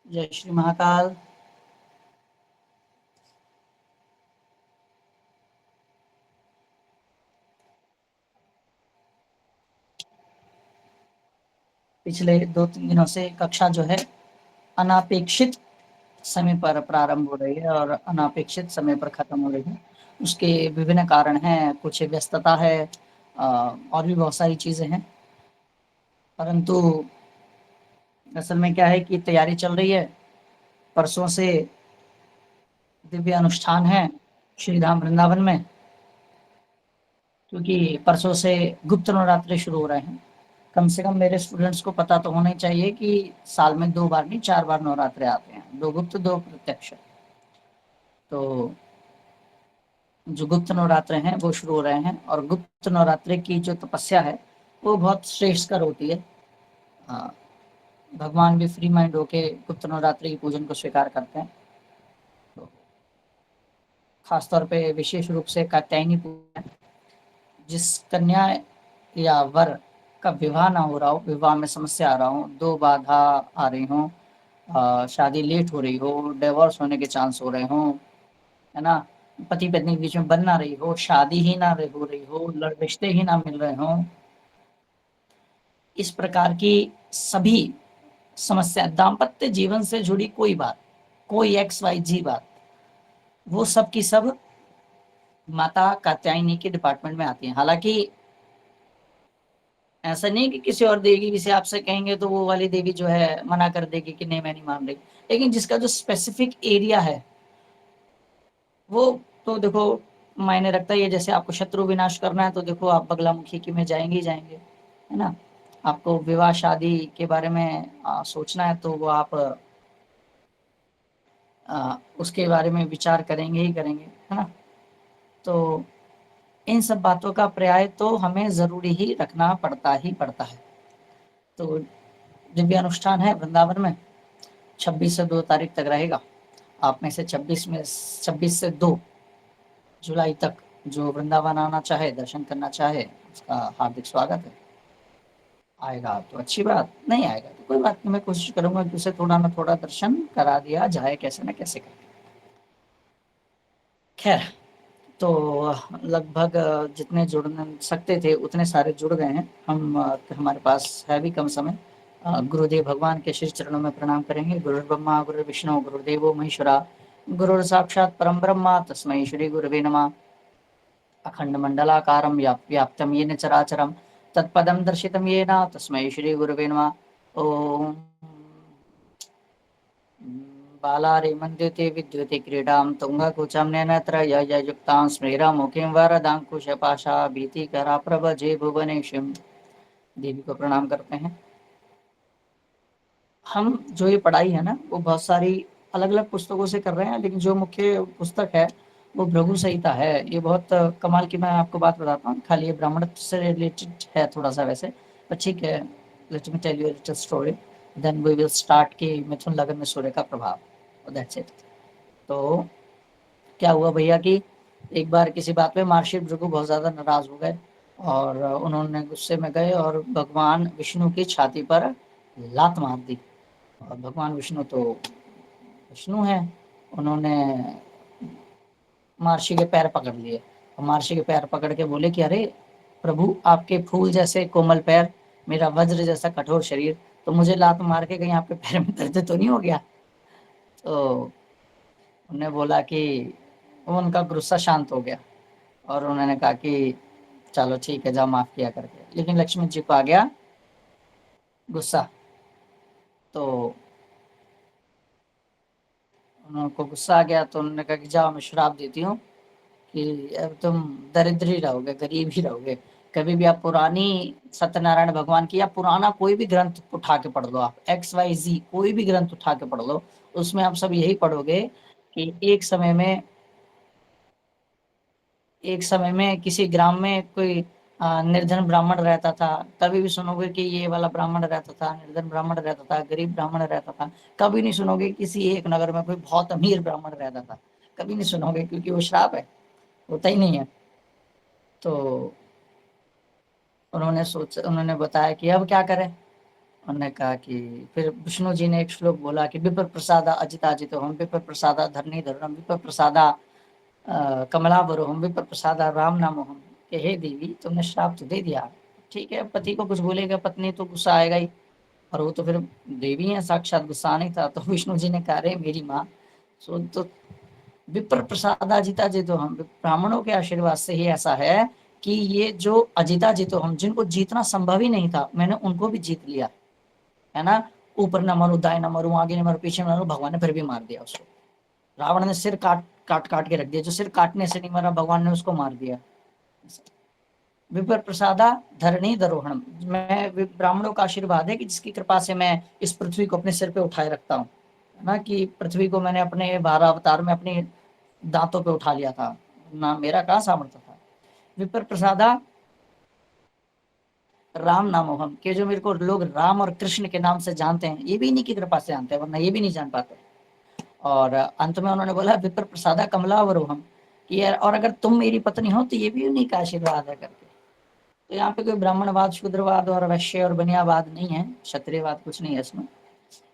जय श्री महाकाल। पिछले 2-3 दिनों से कक्षा जो है अनापेक्षित समय पर प्रारंभ हो रही है और अनापेक्षित समय पर खत्म हो रही है। उसके विभिन्न कारण हैं, कुछ व्यस्तता है, और भी बहुत सारी चीज़ें हैं। परंतु असल में क्या है कि तैयारी चल रही है। परसों से दिव्य अनुष्ठान है श्रीधाम वृंदावन में, क्योंकि परसों से गुप्त नवरात्रे शुरू हो रहे हैं। कम से कम मेरे स्टूडेंट्स को पता तो होना ही चाहिए कि साल में 2 बार नहीं 4 बार नवरात्रे आते हैं, 2 गुप्त 2 प्रत्यक्ष। तो जो गुप्त नवरात्रे हैं वो शुरू हो रहे हैं और गुप्त नवरात्रे की जो तपस्या है वो बहुत श्रेष्ठकर होती है। हाँ, भगवान भी फ्री माइंड होके गुप्त नवरात्रि की पूजन को स्वीकार करते हैं। तो खासतौर पे विशेष रूप से कात्यायनी पूजन, जिस कन्या या वर का विवाह ना हो रहा हो, विवाह में समस्या आ रहा हो, 2 बाधा आ रही हो, शादी लेट हो रही हो, डिवोर्स होने के चांस हो रहे हो, है ना? पति पत्नी के बीच में बन ना रही हो, शादी ही ना हो रही हो, रिश्ते ही ना मिल रहे हो, इस प्रकार की सभी समस्या, दाम्पत्य जीवन से जुड़ी कोई बात, कोई एक्स वाई जी बात, वो सब की सब माता कात्यायनी के डिपार्टमेंट में आती है। हालांकि ऐसा नहीं कि किसी और देवी से आपसे कहेंगे तो वो वाली देवी जो है मना कर देगी कि नहीं मैं नहीं मान रही, लेकिन जिसका जो स्पेसिफिक एरिया है वो तो देखो मायने रखता ही है। जैसे आपको शत्रु विनाश करना है तो देखो आप बगलामुखी की में जाएंगे ही जाएंगे, है ना? आपको विवाह शादी के बारे में सोचना है तो वो आप उसके बारे में विचार करेंगे ही करेंगे, है ना? तो इन सब बातों का पर्याय तो हमें ज़रूरी ही रखना पड़ता ही पड़ता है। तो दिव्य अनुष्ठान है वृंदावन में, 26 से 2 तारीख तक रहेगा। आप में से 26 से 2 जुलाई तक जो वृंदावन आना चाहे, दर्शन करना चाहे, उसका हार्दिक स्वागत है। आएगा तो अच्छी बात, नहीं आएगा तो कोई बात नहीं, मैं कोशिश करूँगा कि उसे थोड़ा ना थोड़ा दर्शन करा दिया जाए कैसे न कैसे करके। खैर, तो लगभग जितने जुड़ सकते थे उतने सारे जुड़ गए हैं। हमारे पास है भी कम समय। गुरुदेव भगवान के श्री चरणों में प्रणाम करेंगे। गुरुर्ब्रह्मा गुरुर्विष्णु गुरुदेवो महेश्वरा, गुरुर् साक्षात् परम ब्रह्म तस्मै श्री गुरवे नमः। अखण्डमण्डलाकारं व्याप्तं येन चराचरं तत्पदं दर्शितं येन तस्मै श्री गुरवे नमः। ॐ बालारे मन्दिते विद्युते क्रीडां तुङ्गकुचं नेनत्र ययुक्तां स्मेरमुखीं वरदाङ्कुशपाशा भीतिकरा प्रभजे भुवनेशं। देवी को प्रणाम करते हैं। हम जो ये पढ़ाई है ना वो बहुत सारी अलग-अलग पुस्तकों से कर रहे हैं, लेकिन जो मुख्य पुस्तक है वो भृगु संहिता है। ये बहुत कमाल की, मैं आपको बात बताता हूँ, खाली ये ब्राह्मण से रिलेटेड है थोड़ा-सा वैसे, पर ठीक है। Let me tell you a little story, then we will start कि मिथुन लग्न में सूर्य का प्रभाव। That's it. तो क्या हुआ भैया कि एक बार किसी बात पे महर्षि भृगु बहुत ज़्यादा नाराज़ हो गए और उन्होंने गुस्से में गए और भगवान विष्णु की छाती पर लात मार दी। और भगवान विष्णु तो विष्णु हैं, उन्होंने महर्षि के पैर पकड़ लिए और महर्षि के पैर पकड़ के बोले कि अरे प्रभु, आपके फूल जैसे कोमल पैर, मेरा वज्र जैसा कठोर शरीर, तो मुझे लात मार के कहीं आपके पैर में दर्द तो नहीं हो गया? तो उन्होंने बोला कि उनका गुस्सा शांत हो गया और उन्होंने कहा कि चलो ठीक है, जाओ माफ किया करके। लेकिन लक्ष्मण जी को आ गया गुस्सा, तो उनको गुस्सा आ गया तो उन्होंने कहा कि जाओ मैं श्राप देती हूँ कि अब तुम दरिद्र ही रहोगे, गरीब ही रहोगे। कभी भी आप पुरानी सत्यनारायण भगवान की या पुराना कोई भी ग्रंथ उठा के पढ़ लो, आप एक्स वाई जी कोई भी ग्रंथ उठा के पढ़ लो, उसमें आप सब यही पढ़ोगे कि एक समय में किसी ग्राम में कोई निर्धन ब्राह्मण रहता था। कभी भी सुनोगे कि ये वाला ब्राह्मण रहता था, निर्धन ब्राह्मण रहता था, गरीब ब्राह्मण रहता था। कभी नहीं सुनोगे किसी एक नगर में कोई बहुत अमीर ब्राह्मण रहता था, कभी नहीं सुनोगे, क्योंकि वो श्राप है, होता ही नहीं है। तो उन्होंने बताया कि अब क्या करें। उन्होंने कहा कि फिर विष्णु जी ने एक श्लोक बोला कि विप्र प्रसादा अजिताजितो हम, विप्र प्रसादा धरणीधरणम, विप्र प्रसादा कमलावरोहम, विप्र प्रसादा राम नामोहम, कि हे देवी तुमने श्राप तो दे दिया, ठीक है, पति को कुछ बोलेगा पत्नी तो गुस्सा आएगा ही, और वो तो फिर देवी है साक्षात, गुस्सा नहीं था। तो विष्णु जी ने कहा रे मेरी माँ, सो तो विप्र प्रसादा अजिता जी तो हम, ब्राह्मणों के आशीर्वाद से ही ऐसा है कि ये जो अजिता जी तो हम, जिनको जीतना संभव ही नहीं था, मैंने उनको भी जीत लिया, है ना। ऊपर न मरू, दाएं न मरू, आगे न मरू, पीछे न मरू, भगवान ने फिर भी मार दिया उसको। रावण ने सिर काट काट काट के रख दिया, जो सिर काटने से नहीं मरा भगवान ने उसको मार दिया। विप्र प्रसादा धरणी दरोहणम, मैं ब्राह्मणों का आशीर्वाद है कि जिसकी कृपा से मैं इस पृथ्वी को अपने सिर पे उठाए रखता हूँ, है ना, कि पृथ्वी को मैंने अपने 12 अवतार में अपने दांतों पे उठा लिया था, ना मेरा कहाँ सामर्थ्य था। विप्र प्रसादा राम नामोहम, के जो मेरे को लोग राम और कृष्ण के नाम से जानते हैं, ये भी इन्हीं की कृपा से जानते हैं, वरना ये भी नहीं जान पाते। और अंत में उन्होंने बोला विप्र प्रसादा कमलावरोहम, कि यार और अगर तुम मेरी पत्नी हो तो ये भी उन्हीं का आशीर्वाद है करके। तो यहाँ पे कोई ब्राह्मणवाद, शूद्रवाद और वैश्य और बनियावाद नहीं है, क्षत्रियवाद कुछ नहीं है इसमें।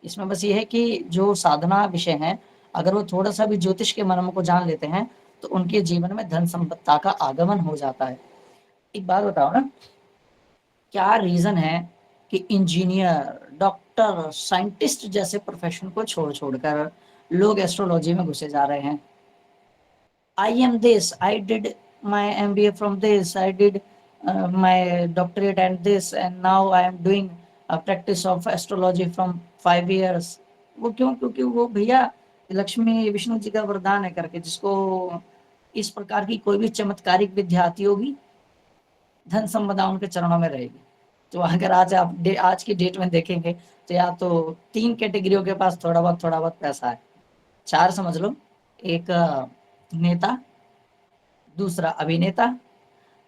इसमें बस ये है कि जो साधना विषय है, अगर वो थोड़ा सा भी ज्योतिष के मर्म को जान लेते हैं तो उनके जीवन में धन संपत्ता का आगमन हो जाता है। एक बात बताओ ना, क्या रीजन है कि इंजीनियर, डॉक्टर, साइंटिस्ट जैसे प्रोफेशन को छोड़ छोड़कर लोग एस्ट्रोलॉजी में घुसे जा रहे हैं। I am this, I did my MBA from this, I did my doctorate and this, and now I am doing practice of astrology from 5 years। वो क्यों? क्योंकि वो भैया लक्ष्मी विष्णु जी का वरदान है करके, जिसको इस प्रकार की कोई भी चमत्कारिक विद्या आती होगी, धन संपदा उनके चरणों में रहेगी। तो अगर आज आप आज की डेट में देखेंगे तो या तो 3 कैटेगरियों के पास थोड़ा बहुत पैसा है, 4 समझ लो। एक नेता, दूसरा अभिनेता,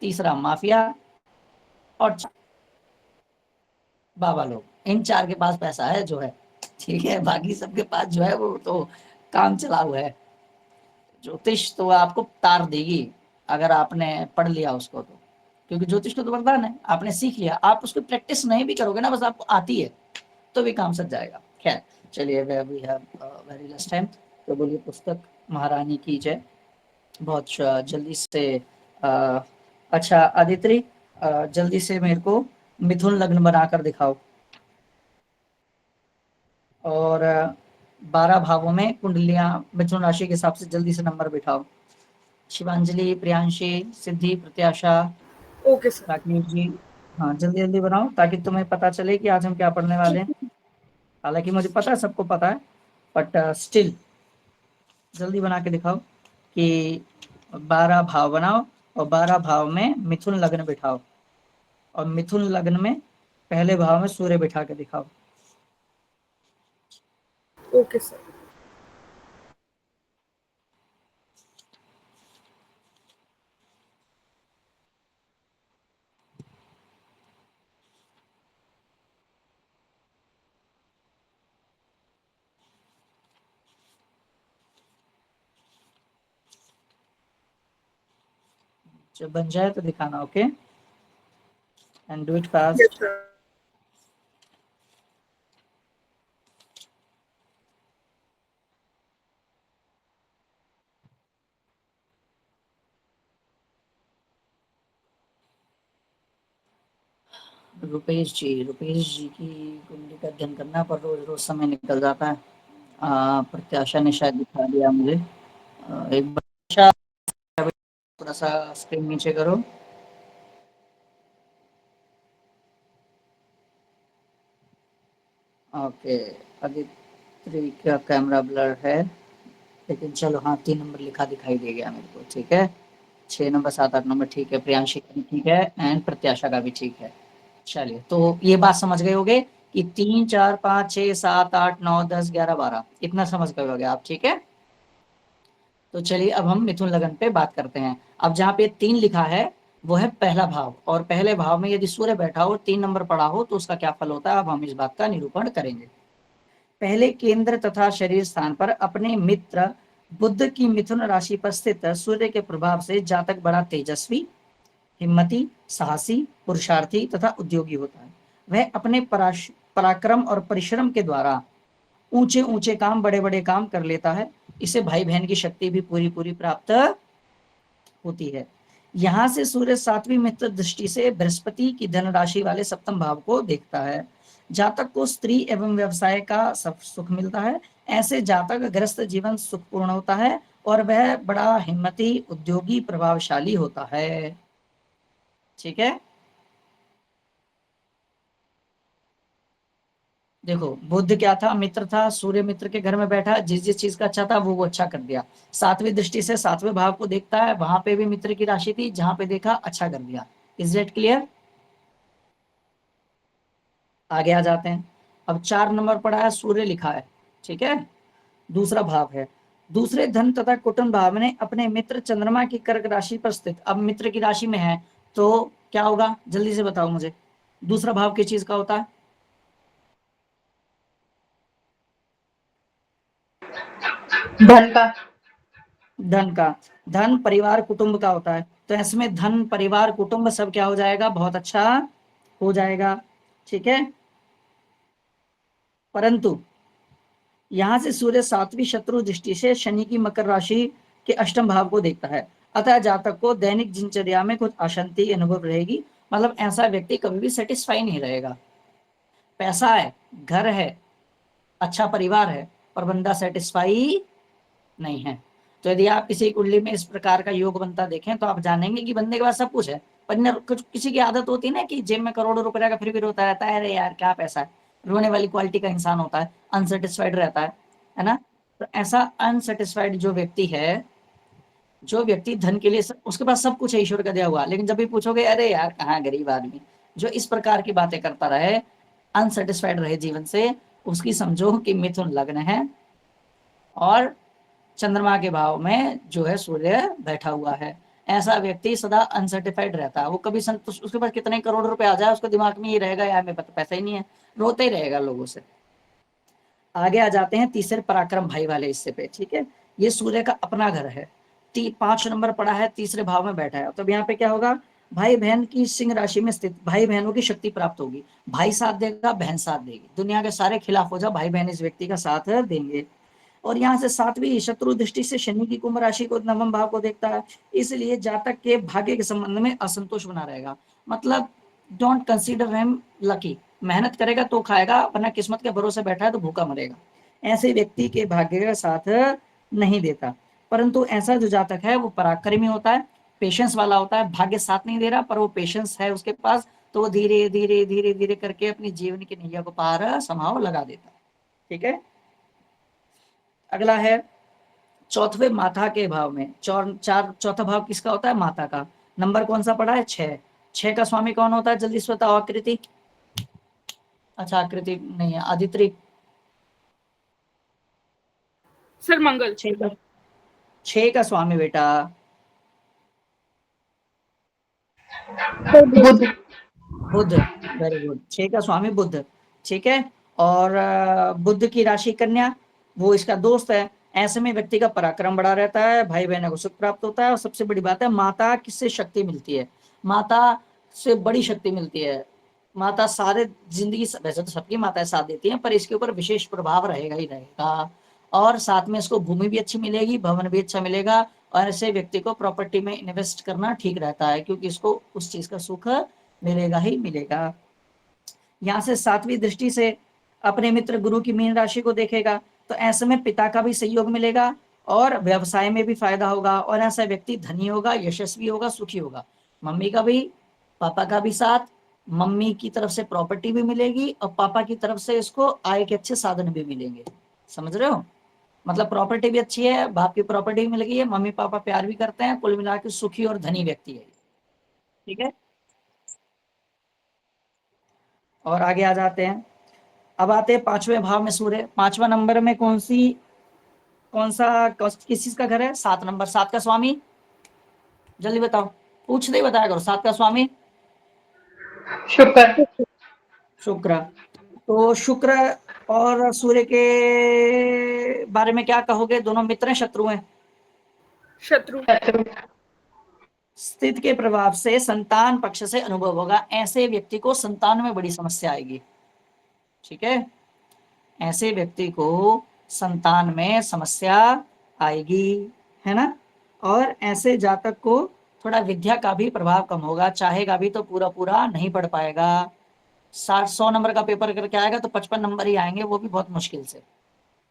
तीसरा माफिया, और बाबा लोग, इन 4 के पास पैसा है जो है, ठीक है। बाकी सबके पास जो है वो तो काम चला हुआ है। ज्योतिष तो आपको तार देगी अगर आपने पढ़ लिया उसको, तो क्योंकि ज्योतिष तो वरदान है, आपने सीख लिया, आप उसकी प्रैक्टिस नहीं भी करोगे ना, बस आपको आती है तो भी काम सज जाएगा। खैर चलिए, we have very less time, तो बोलिए पुस्तक महारानी की जय। बहुत जल्दी से अच्छा आदित्य, जल्दी से मेरे को मिथुन लग्न बनाकर दिखाओ, और 12 भावों में कुंडलियां मिथुन राशि के हिसाब से जल्दी से नंबर बिठाओ। शिवांजलि, प्रियांशी, सिद्धि, प्रत्याशा, ओके सर। राकेश जी, हाँ जल्दी जल्दी बनाओ ताकि तुम्हें पता चले कि आज हम क्या पढ़ने वाले हैं। हालांकि मुझे पता है, सबको पता है, बट स्टिल जल्दी बना के दिखाओ कि 12 भाव बनाओ, और 12 भाव में मिथुन लग्न बिठाओ, और मिथुन लग्न में पहले भाव में सूर्य बिठा के दिखाओ। Okay sir. जब बन जाए तो दिखाना, okay, and do it fast. Yes sir. Rupesh ji की कुंडली का अध्ययन करना, पर रोज रोज समय निकल जाता है। प्रत्याशा ने शायद दिखा दिया मुझे। एक बार थोड़ा सा स्क्रीन नीचे करो। ओके, आदित्य का कैमरा ब्लर है, लेकिन चलो हाँ 3 नंबर लिखा दिखाई दे गया मेरे को, ठीक है। 6 नंबर, 7, 8 नंबर ठीक है, प्रियांशी का भी ठीक है, एंड प्रत्याशा का भी ठीक है। चलिए, तो ये बात समझ गए होगे कि 3, 4, 5, 6, 7, 8, 9, 10, 11, 12 इतना समझ गए होगे आप, ठीक है। तो चलिए अब हम मिथुन लगन पे बात करते हैं। अब जहाँ पे 3 लिखा है वो है पहला भाव, और पहले भाव में यदि सूर्य बैठा हो, 3 नंबर पड़ा हो, तो उसका क्या फल होता है, अब हम इस बात का निरूपण करेंगे। पहले केंद्र तथा शरीर स्थान पर अपने मित्र बुध की मिथुन राशि पर स्थित सूर्य के प्रभाव से जातक बड़ा तेजस्वी, हिम्मती, साहसी, पुरुषार्थी तथा उद्योगी होता है। वह अपने पराक्रम और परिश्रम के द्वारा ऊंचे ऊंचे काम, बड़े बड़े काम कर लेता है। इसे भाई बहन की शक्ति भी पूरी पूरी प्राप्त होती है। यहां से सूर्य 7वीं मित्र दृष्टि से बृहस्पति की धन राशि वाले सप्तम भाव को देखता है। जातक को स्त्री एवं व्यवसाय का सब सुख मिलता है। ऐसे जातक ग्रस्त जीवन सुखपूर्ण होता है और वह बड़ा हिम्मती, उद्योगी, प्रभावशाली होता है। ठीक है, देखो बुध क्या था, मित्र था, सूर्य मित्र के घर में बैठा, जिस जिस चीज का अच्छा था वो अच्छा कर दिया। 7वीं दृष्टि से 7वें भाव को देखता है, वहां पे भी मित्र की राशि थी, जहां पे देखा अच्छा कर दिया। Is it clear? आगे आ जाते हैं। अब 4 नंबर पड़ा है, सूर्य लिखा है, ठीक है, दूसरा भाव है। दूसरे धन तथा कुटुंब भाव ने अपने मित्र चंद्रमा की कर्क राशि पर स्थित, अब मित्र की राशि में है तो क्या होगा, जल्दी से बताओ मुझे। दूसरा भाव किस चीज का होता है? धन का। धन का। धन परिवार कुटुंब का होता है, तो इसमें धन परिवार कुटुंब सब क्या हो जाएगा, बहुत अच्छा हो जाएगा। ठीक है, परंतु यहां से सूर्य 7वीं शत्रु दृष्टि से शनि की मकर राशि के अष्टम भाव को देखता है। अतः जातक को दैनिक दिनचर्या में कुछ अशांति अनुभव रहेगी। मतलब ऐसा व्यक्ति कभी भी सेटिस्फाई नहीं रहेगा। पैसा है, घर है, अच्छा परिवार है, पर बंदा सेटिस्फाई नहीं है। तो यदि आप किसी कुंडली में इस प्रकार का योग बनता देखें तो आप जानेंगे कि बंदे के पास सब कुछ है, पर कुछ किसी की आदत होती है ना कि जेब में करोड़ों रुपए का फिर भी रोता रहता है, अरे यार क्या पैसा है। रोने वाली क्वालिटी का इंसान होता है, अनसेटिस्फाइड रहता है ना। तो ऐसा अनसेटिस्फाइड जो व्यक्ति है, जो व्यक्ति धन के लिए उसके पास सब कुछ है ईश्वर का दिया हुआ, लेकिन जब भी पूछोगे अरे यार कहाँ गरीब आदमी, जो इस प्रकार की बातें करता रहे, अनसेटिस्फाइड रहे जीवन से, उसकी समझो कि मिथुन लग्न है और चंद्रमा के भाव में जो है सूर्य बैठा हुआ है। ऐसा व्यक्ति सदा अनसर्टिफाइड रहता है, वो कभी संतुष्ट, उसके पास कितने करोड़ रुपए आ जाए उसके दिमाग में ये रहेगा यार मेरे पास पैसा ही नहीं है, रोते ही रहेगा लोगों से। आगे आ जाते हैं तीसरे पराक्रम भाई वाले हिस्से पे। ठीक है, ये सूर्य का अपना घर है, 5 नंबर पड़ा है, तीसरे भाव में बैठा है। तो यहाँ पे क्या होगा, भाई बहन की सिंह राशि में स्थित भाई बहनों की शक्ति प्राप्त होगी। भाई साथ देगा, बहन साथ देगी, दुनिया के सारे खिलाफ हो जाओ, भाई बहन इस व्यक्ति का साथ देंगे। और यहाँ से 7वीं शत्रु दृष्टि से शनि की कुंभ राशि को नवम भाव को देखता है, इसलिए जातक के भाग्य के संबंध में असंतोष बना रहेगा। मतलब डोंट कंसीडर हिम लकी, मेहनत करेगा तो खाएगा, वरना किस्मत के भरोसे बैठा है तो भूखा मरेगा। ऐसे व्यक्ति के भाग्य का साथ नहीं देता। परंतु ऐसा जो जातक है वो पराक्रमी होता है, पेशेंस वाला होता है। भाग्य साथ नहीं दे रहा पर वो पेशेंस है उसके पास, तो वो धीरे धीरे धीरे धीरे करके अपनी जीवन की नैया को पार समाव लगा देता है। ठीक है, अगला है चौथे माता के भाव में। चौथा भाव किसका होता है, माता का। नंबर कौन सा पड़ा है, 6। 6 का स्वामी कौन होता है, जल्दी से बताओ। आकृति, अच्छा आकृति नहीं है, आदित्य। सर मंगल। 6 का स्वामी बेटा बुध। बुध, वेरी गुड, 6 का स्वामी बुध। ठीक है, और बुध की राशि कन्या, वो इसका दोस्त है। ऐसे में व्यक्ति का पराक्रम बढ़ा रहता है, भाई बहनों को सुख प्राप्त होता है, और सबसे बड़ी बात है माता किससे शक्ति मिलती है, माता से बड़ी शक्ति मिलती है। माता सारे जिंदगी, वैसे तो सबकी माताएं साथ देती हैं, पर इसके ऊपर विशेष प्रभाव रहेगा ही रहेगा। और साथ में इसको भूमि भी अच्छी मिलेगी, भवन भी अच्छा मिलेगा, और ऐसे व्यक्ति को प्रॉपर्टी में इन्वेस्ट करना ठीक रहता है, क्योंकि इसको उस चीज का सुख मिलेगा ही मिलेगा। यहाँ से 7वीं दृष्टि से अपने मित्र गुरु की मीन राशि को देखेगा, तो ऐसे में पिता का भी सहयोग मिलेगा और व्यवसाय में भी फायदा होगा, और ऐसा व्यक्ति धनी होगा, यशस्वी होगा, सुखी होगा। मम्मी का भी, पापा का भी साथ, मम्मी की तरफ से प्रॉपर्टी भी मिलेगी और पापा की तरफ से इसको आय के अच्छे साधन भी मिलेंगे। समझ रहे हो, मतलब प्रॉपर्टी भी अच्छी है, बाप की प्रॉपर्टी भी मिल गई है, मम्मी पापा प्यार भी करते हैं, कुल मिलाकर सुखी और धनी व्यक्ति है। ठीक है, और आगे आ जाते हैं। अब आते हैं 5वें भाव में सूर्य। 5वां नंबर में किस चीज का घर है, 7 नंबर। 7 का स्वामी जल्दी बताओ, पूछते ही बताया करो। 7 का स्वामी शुक्र। शुक्र। तो शुक्र और सूर्य के बारे में क्या कहोगे, दोनों मित्र हैं शत्रु हैं? शत्रु। स्थिति के प्रभाव से संतान पक्ष से अनुभव होगा, ऐसे व्यक्ति को संतान में बड़ी समस्या आएगी। ठीक है, ऐसे व्यक्ति को संतान में समस्या आएगी, है ना। और ऐसे जातक को थोड़ा विद्या का भी प्रभाव कम होगा, चाहेगा भी तो पूरा पूरा नहीं पढ़ पाएगा। 100 नंबर का पेपर करके आएगा तो 55 नंबर ही आएंगे, वो भी बहुत मुश्किल से।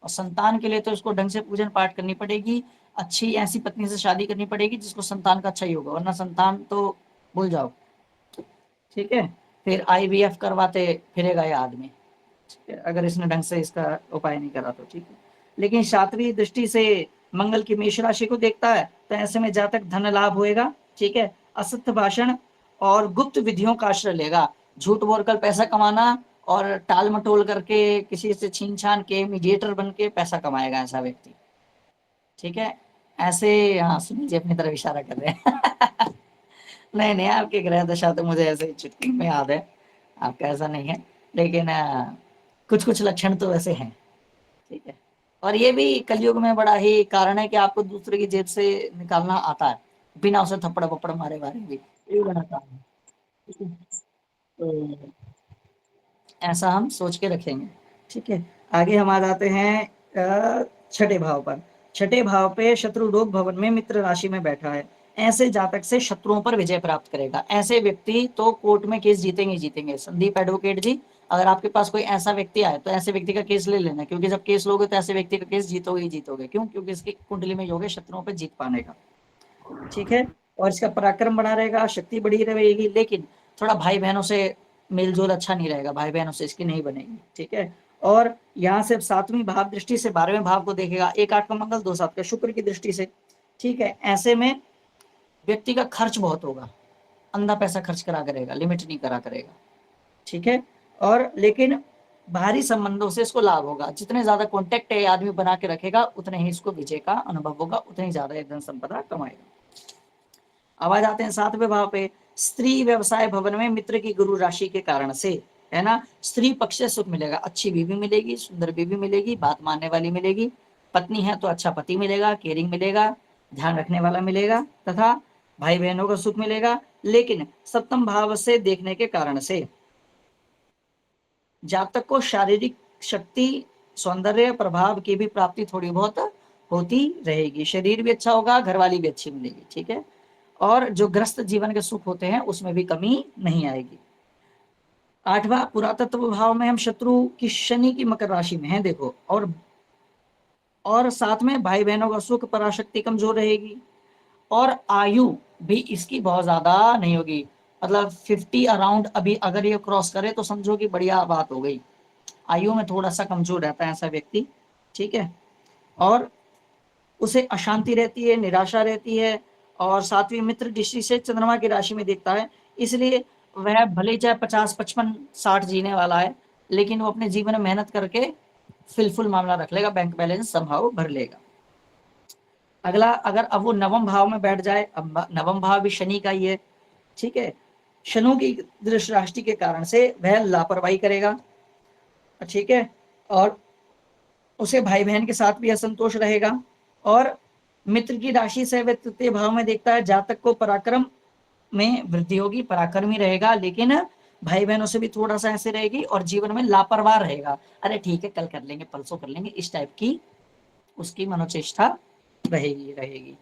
और संतान के लिए तो इसको ढंग से पूजन पाठ करनी पड़ेगी, अच्छी ऐसी पत्नी से शादी करनी पड़ेगी जिसको संतान का अच्छा ही होगा, वरना संतान तो भूल जाओ। ठीक है, फिर IVF करवाते फिरेगा ये आदमी, ठीक है, अगर इसने ढंग से इसका उपाय नहीं करा तो। ठीक है, लेकिन शास्त्रीय दृष्टि से मंगल की मेष राशि को देखता है तो ऐसे में जातक धन लाभ होएगा। ठीक है, असत्य भाषण और गुप्त विधियों का आश्रय लेगा, झूठ बोलकर पैसा कमाना और टाल मटोल करके किसी से छीन छान के मीडिएटर बन के पैसा कमाएगा ऐसा व्यक्ति। ठीक है, ऐसे, हाँ सुनील जी अपनी तरफ इशारा कर रहे हैं नहीं नहीं, आपकी ग्रह दशा तो मुझे ऐसे ही चुटकी में याद है, आपका ऐसा नहीं है, लेकिन कुछ कुछ लक्षण तो ऐसे हैं। ठीक है, और ये भी कलयुग में बड़ा ही कारण है कि आपको दूसरे की जेब से निकालना आता है बिना उसे थप्पड़ वप्पड़ मारे मारे भी, ये बड़ा कारण है। ठीक है, तो ऐसा हम सोच के रखेंगे। ठीक है, आगे हम आ जाते हैं छठे भाव पर। छठे भाव पे शत्रु रोग भवन में मित्र राशि में बैठा है, ऐसे जातक से शत्रुओं पर विजय प्राप्त करेगा। ऐसे व्यक्ति तो कोर्ट में केस जीतेंगे जीतेंगे। संदीप एडवोकेट जी, अगर आपके पास कोई ऐसा व्यक्ति आए तो ऐसे व्यक्ति का केस ले लेना, क्योंकि जब केस लोगे तो ऐसे व्यक्ति का केस जीतोगे ही जीतोगे। क्यों? क्योंकि इसकी कुंडली में योग है शत्रुओं पर जीत पाने का। ठीक है, और इसका पराक्रम बना रहेगा, शक्ति बढ़ी रहेगी, लेकिन थोड़ा भाई बहनों से मेलजोल अच्छा नहीं रहेगा, भाई बहनों से इसकी नहीं बनेगी। ठीक है, और यहाँ से 7वीं भाव दृष्टि से 12वें भाव को देखेगा, 1 8 का मंगल 2 7 का शुक्र की दृष्टि से। ठीक है, ऐसे में व्यक्ति का खर्च बहुत होगा, अंधा पैसा खर्च करा करेगा, लिमिट नहीं करा करेगा। ठीक है, और लेकिन बाहरी संबंधों से इसको लाभ होगा, जितने ज्यादा कॉन्टेक्ट आदमी बना के रखेगा उतने ही इसको विजय का अनुभव होगा, उतनी ज्यादा धन संपदा कमाएगा। अब आ जाते हैं 7वें भाव पे। स्त्री व्यवसाय भवन में मित्र की गुरु राशि के कारण से, है ना, स्त्री पक्ष से सुख मिलेगा, अच्छी बीवी मिलेगी, सुंदर बीवी मिलेगी, बात मानने वाली मिलेगी। पत्नी है तो अच्छा पति मिलेगा, केयरिंग मिलेगा, ध्यान रखने वाला मिलेगा, तथा भाई बहनों का सुख मिलेगा। लेकिन सप्तम भाव से देखने के कारण से जातक को शारीरिक शक्ति, सौंदर्य प्रभाव की भी प्राप्ति थोड़ी बहुत होती रहेगी, शरीर भी अच्छा होगा, घरवाली भी अच्छी मिलेगी। ठीक है, और जो ग्रस्त जीवन के सुख होते हैं उसमें भी कमी नहीं आएगी। 8वां पुरातत्व भाव में हम शत्रु की शनि की मकर राशि में है, देखो, और साथ में भाई बहनों का सुख, पराशक्ति कमजोर रहेगी, और आयु भी इसकी बहुत ज्यादा नहीं होगी, मतलब 50 अराउंड अभी अगर ये क्रॉस करे तो समझो कि बढ़िया बात हो गई। आयु में थोड़ा सा कमजोर रहता है ऐसा व्यक्ति। ठीक है, और उसे अशांति रहती है, निराशा रहती है, और 7वीं मित्र दृष्टि से चंद्रमा की राशि में देखता है, इसलिए वह भले चाहे 50 55 60 जीने वाला है, लेकिन वो अपने जीवन में मेहनत करके फिलफुल मामला रख लेगा, बैंक बैलेंस संभाव भर लेगा। अगला, अगर अब वो नवम भाव में बैठ जाए, अब नवम भाव भी शनि का ही है। ठीक है, शनु की दृष्टि के कारण से वह लापरवाही करेगा। ठीक है, और उसे भाई बहन के साथ भी असंतोष रहेगा, और मित्र की राशि से वह तृतीय भाव में देखता है, जातक को पराक्रम में वृद्धि होगी, पराक्रमी रहेगा, लेकिन भाई बहनों से भी थोड़ा सा ऐसे रहेगी, और जीवन में लापरवाह रहेगा, अरे ठीक है कल कर लेंगे, परसों कर लेंगे, इस टाइप की उसकी मनोचेष्टा रहेगी।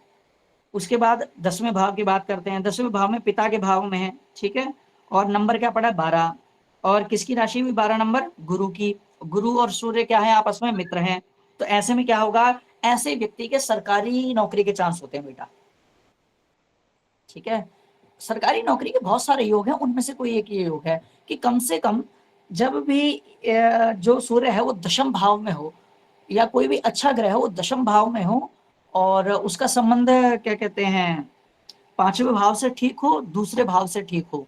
उसके बाद 10वें भाव की बात करते हैं। 10वें भाव में पिता के भाव में है। ठीक है, और नंबर क्या पड़ा? 12, और किसकी राशि भी 12 नंबर? गुरु की। गुरु और सूर्य क्या है? आपस में मित्र हैं। तो ऐसे में क्या होगा? ऐसे व्यक्ति के सरकारी नौकरी के चांस होते हैं बेटा। ठीक है, सरकारी नौकरी के बहुत सारे योग हैं, उनमें से कोई एक ये योग है कि कम से कम जब भी जो सूर्य है वो दशम भाव में हो, या कोई भी अच्छा ग्रह हो वो दशम भाव में हो, और उसका संबंध क्या कहते हैं 5वें भाव से ठीक हो, दूसरे भाव से ठीक हो,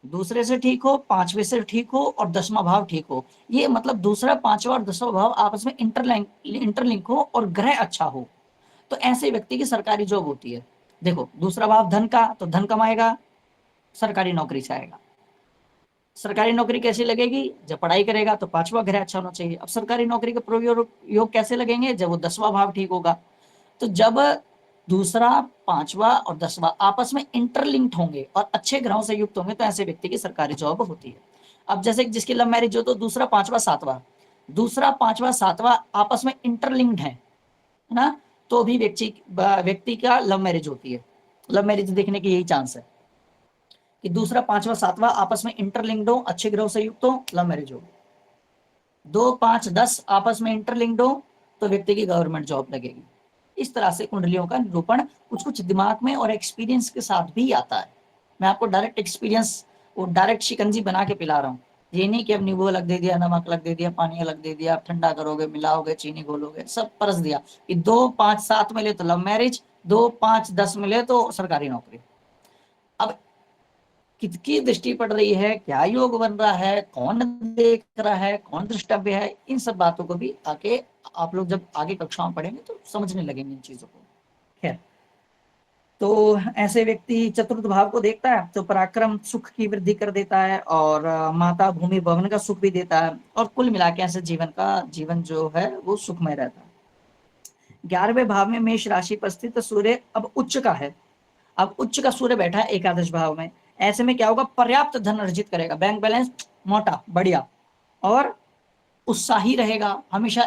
दूसरे से ठीक हो, 5वें से ठीक हो, और 10वां भाव ठीक हो। ये मतलब दूसरा, 5वां और 10वां भाव आपस में इंटरलिंक हो और ग्रह अच्छा हो, तो ऐसे व्यक्ति की सरकारी जॉब होती है। देखो, दूसरा भाव धन का, तो धन कमाएगा, सरकारी नौकरी से आएगा। सरकारी नौकरी कैसी लगेगी? जब पढ़ाई करेगा तो 5वां ग्रह अच्छा होना चाहिए। अब सरकारी नौकरी के प्रयोग योग कैसे लगेंगे? जब वो 10वां भाव ठीक होगा। तो जब दूसरा, 5वां और 10वां आपस में इंटरलिंक्ड होंगे और अच्छे ग्रहों से युक्त होंगे, तो ऐसे व्यक्ति की सरकारी जॉब होती है। अब जैसे जिसकी लव मैरिज हो तो दूसरा पांचवा सातवां आपस में इंटरलिंक्ड है ना, तो भी व्यक्ति का लव मैरिज होती है। लव मैरिज देखने की यही चांस है कि दूसरा पांचवा सातवां आपस में इंटरलिंक्ड हो, अच्छे ग्रह से युक्त हो, लव मैरिज हो। 2 5 10 आपस में इंटरलिंक्ड हो तो व्यक्ति की गवर्नमेंट जॉब लगेगी। इस तरह से कुंडलियों का निरूपण कुछ कुछ दिमाग में और एक्सपीरियंस के साथ भी आता है। मैं आपको डायरेक्ट एक्सपीरियंस, वो डायरेक्ट शिकंजी बना के पिला रहा हूँ। ये नहीं कि अब नींबू अलग दे दिया, नमक अलग दे दिया, पानी अलग दे दिया, आप ठंडा करोगे, मिलाओगे, चीनी घोलोगे, सब परस दिया कि 2 5 7 मिले तो लव मैरिज, 2 5 10 मिले तो सरकारी नौकरी। अब किसकी दृष्टि पड़ रही है, क्या योग बन रहा है, कौन देख रहा है, कौन दृष्टव्य है, इन सब बातों को भी आके आप लोग जब आगे कक्षाओं पढ़ेंगे तो समझने लगेंगे इन चीजों को। खैर, तो ऐसे व्यक्ति चतुर्थ भाव को देखता है तो पराक्रम सुख की वृद्धि कर देता है और माता भूमि भवन का सुख भी देता है, और कुल मिला के ऐसे जीवन जो है वो सुखमय रहता है। 11वें भाव में मेष राशि पर स्थित सूर्य अब उच्च का है। अब उच्च का सूर्य बैठा है एकादश भाव में। ऐसे में क्या होगा, पर्याप्त धन अर्जित करेगा, बैंक बैलेंस मोटा बढ़िया, और उत्साही रहेगा हमेशा।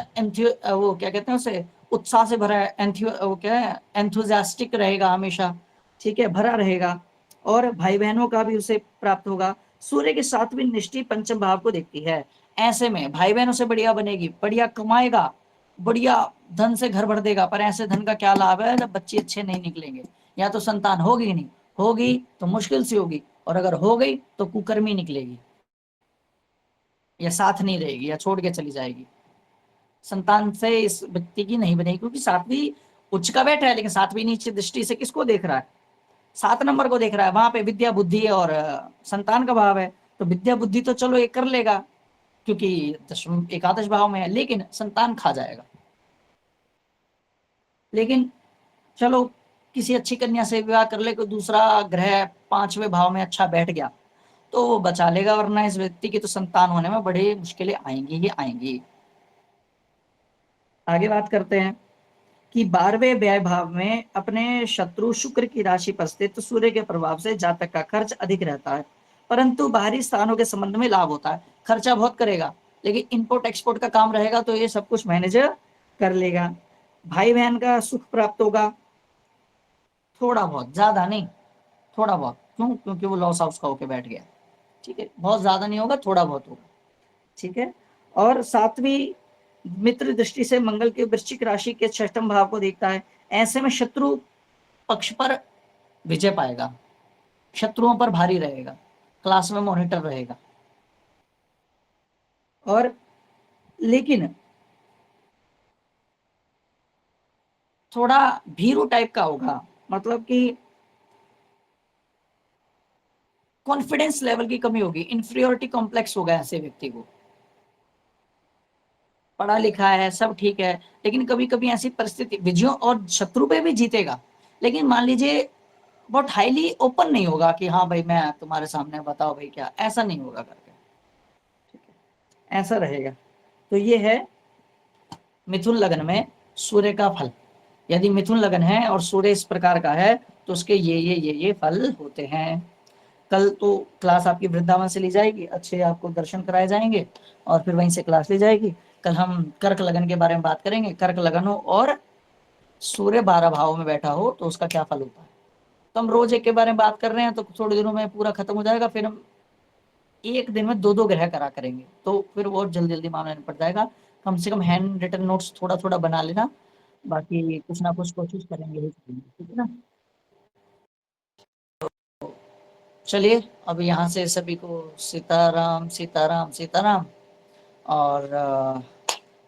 वो क्या कहते हैं उसे, उत्साह से भरा है, वो क्या है, एंथुजियास्टिक रहेगा हमेशा, ठीक है, भरा रहेगा। और भाई बहनों का भी उसे प्राप्त होगा। सूर्य के 7वीं दृष्टि पंचम भाव को देखती है। ऐसे में भाई बहनों से बढ़िया बनेगी, बढ़िया कमाएगा, बढ़िया धन से घर भर देगा। पर ऐसे धन का क्या लाभ है जब बच्चे अच्छे नहीं निकलेंगे, या तो संतान होगी नहीं, होगी तो मुश्किल से होगी, और अगर हो गई तो कुकर्मी निकलेगी, या साथ नहीं रहेगी, या छोड़ के चली जाएगी। संतान से इस व्यक्ति की नहीं बनेगी, क्योंकि 7वीं उच्च का बैठा है, लेकिन 7वीं नीच दृष्टि से किसको देख रहा है, 7 नंबर को देख रहा है। वहां पे विद्या बुद्धि और संतान का भाव है, तो विद्या बुद्धि तो चलो एक कर लेगा क्योंकि एकादश भाव में है, लेकिन संतान खा जाएगा। लेकिन चलो किसी अच्छी कन्या से विवाह कर ले, कोई दूसरा ग्रह 5वें भाव में अच्छा बैठ गया तो वो बचा लेगा, वरना इस व्यक्ति की तो संतान होने में बड़ी मुश्किलें आएंगी ही आएंगी। आगे बात करते हैं कि 12वें व्यय भाव में अपने शत्रु शुक्र की राशि पर स्थित सूर्य के प्रभाव से जातक का खर्च अधिक रहता है, परंतु बाहरी स्थानों के संबंध में लाभ होता है। खर्चा बहुत करेगा, लेकिन इंपोर्ट एक्सपोर्ट का काम रहेगा तो ये सब कुछ मैनेज कर लेगा। भाई बहन का सुख प्राप्त होगा, थोड़ा बहुत, ज्यादा नहीं, थोड़ा बहुत। क्यों? क्योंकि वो लॉस हाउस का होके बैठ गया, ठीक है, बहुत ज्यादा नहीं होगा, थोड़ा बहुत होगा, ठीक है। और 7वीं मित्र दृष्टि से मंगल के वृश्चिक राशि के 6ठम भाव को देखता है। ऐसे में शत्रु पक्ष पर विजय पाएगा, शत्रुओं पर भारी रहेगा, क्लास में मॉनिटर रहेगा। और लेकिन थोड़ा भीरू टाइप का होगा, मतलब कि कॉन्फिडेंस लेवल की कमी होगी, इंफीरियोरिटी कॉम्प्लेक्स होगा ऐसे व्यक्ति को। पढ़ा लिखा है, सब ठीक है, लेकिन कभी कभी ऐसी परिस्थिति, विजयों और शत्रु पे भी जीतेगा, लेकिन मान लीजिए बहुत हाईली ओपन नहीं होगा कि हाँ भाई मैं तुम्हारे सामने, बताओ भाई क्या, ऐसा नहीं होगा करके, ठीक है, ऐसा रहेगा। तो ये है मिथुन लग्न में सूर्य का फल। यदि मिथुन लग्न है और सूर्य इस प्रकार का है तो उसके ये फल होते हैं। कल तो क्लास आपकी वृंदावन से ली जाएगी, अच्छे आपको दर्शन कराए जाएंगे और फिर वहीं से क्लास ली जाएगी। कल हम कर्क लगन के बारे में बात करेंगे, कर्क लगन हो और सूर्य 12 भाव में बैठा हो तो उसका क्या फल होता है। तो हम रोज एक के बारे में बात कर रहे हैं, तो थोड़े दिनों में पूरा खत्म हो जाएगा, फिर हम एक दिन में 2-2 ग्रह करा करेंगे, तो फिर वो जल्दी जल्दी मामला निपट जाएगा। कम से कम हैंड रिटन नोट्स थोड़ा थोड़ा बना लेना, बाकी कुछ ना कुछ कोशिश करेंगे ही, ठीक है ना। चलिए अब यहाँ से सभी को सीताराम सीताराम सीताराम। और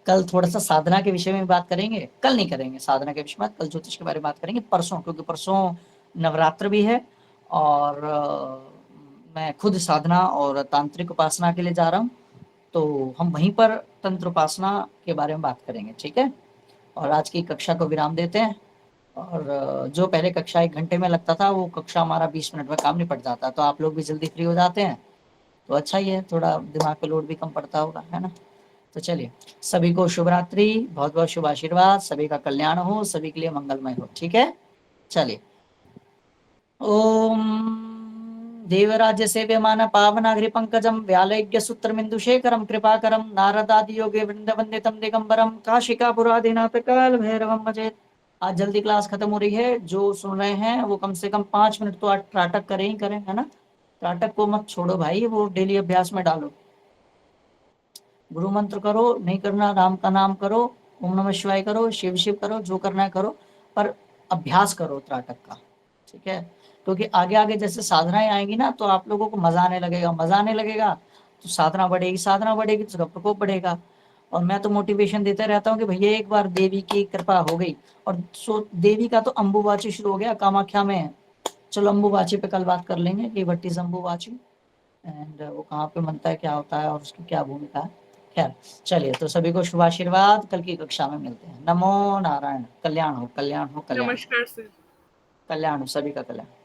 कल थोड़ा सा साधना के विषय में बात करेंगे, कल नहीं करेंगे साधना के विषय में, कल ज्योतिष के बारे में बात करेंगे परसों, क्योंकि परसों नवरात्र भी है और मैं खुद साधना और तांत्रिक उपासना के लिए जा रहा हूँ, तो हम वहीं पर तंत्र उपासना के बारे में बात करेंगे, ठीक है। और आज की कक्षा को विराम देते हैं, और जो पहले कक्षा 1 घंटे में लगता था वो कक्षा हमारा 20 मिनट में काम निपट जाता, तो आप लोग भी जल्दी फ्री हो जाते हैं तो अच्छा ही है, थोड़ा दिमाग पे लोड भी कम पड़ता होगा, है ना। तो चलिए, सभी को शुभ रात्रि, बहुत बहुत शुभ आशीर्वाद, सभी का कल्याण हो, सभी के लिए मंगलमय हो, ठीक है। चलिए, ओम देवराज्य सेव्यमान पावनाग्रि पंकजम व्यालयज्ञ सूत्रमिंदु शेखरम कृपाकरम नारदादि योगे वृंदवंदितम दिगंबरम काशिकापुराधिनाथ काल भैरवम भजे। आज जल्दी क्लास खत्म हो रही है, जो सुन रहे हैं वो कम से कम 5 मिनट तो आज त्राटक करें ही करें, है ना। त्राटक को मत छोड़ो भाई, वो डेली अभ्यास में डालो। गुरु मंत्र करो, नहीं करना राम का नाम करो, ओम नमः शिवाय करो, शिव शिव करो, जो करना है करो, पर अभ्यास करो त्राटक का, ठीक है। क्योंकि आगे आगे जैसे साधनाएं आएंगी ना, तो आप लोगों को मजा आने लगेगा, मजा आने लगेगा तो साधना बढ़ेगी, साधना बढ़ेगी तो उसका प्रकोप बढ़ेगा। और मैं तो मोटिवेशन देता रहता हूँ कि भैया एक बार देवी की कृपा हो गई, और सो देवी का तो अम्बुवाची शुरू हो गया, कामाख्या में है। चलो अम्बुवाची पे कल बात कर लेंगे कि व्हाट इज अम्बुवाची एंड वो कहाँ पे बनता है, क्या होता है और उसकी क्या भूमिका है। खैर चलिए, तो सभी को शुभ आशीर्वाद, कल की कक्षा में मिलते हैं। नमो नारायण। कल्याण हो, कल्याण हो, कल्याण हो, नमस्कार सर। कल्याण हो, सभी का कल्याण।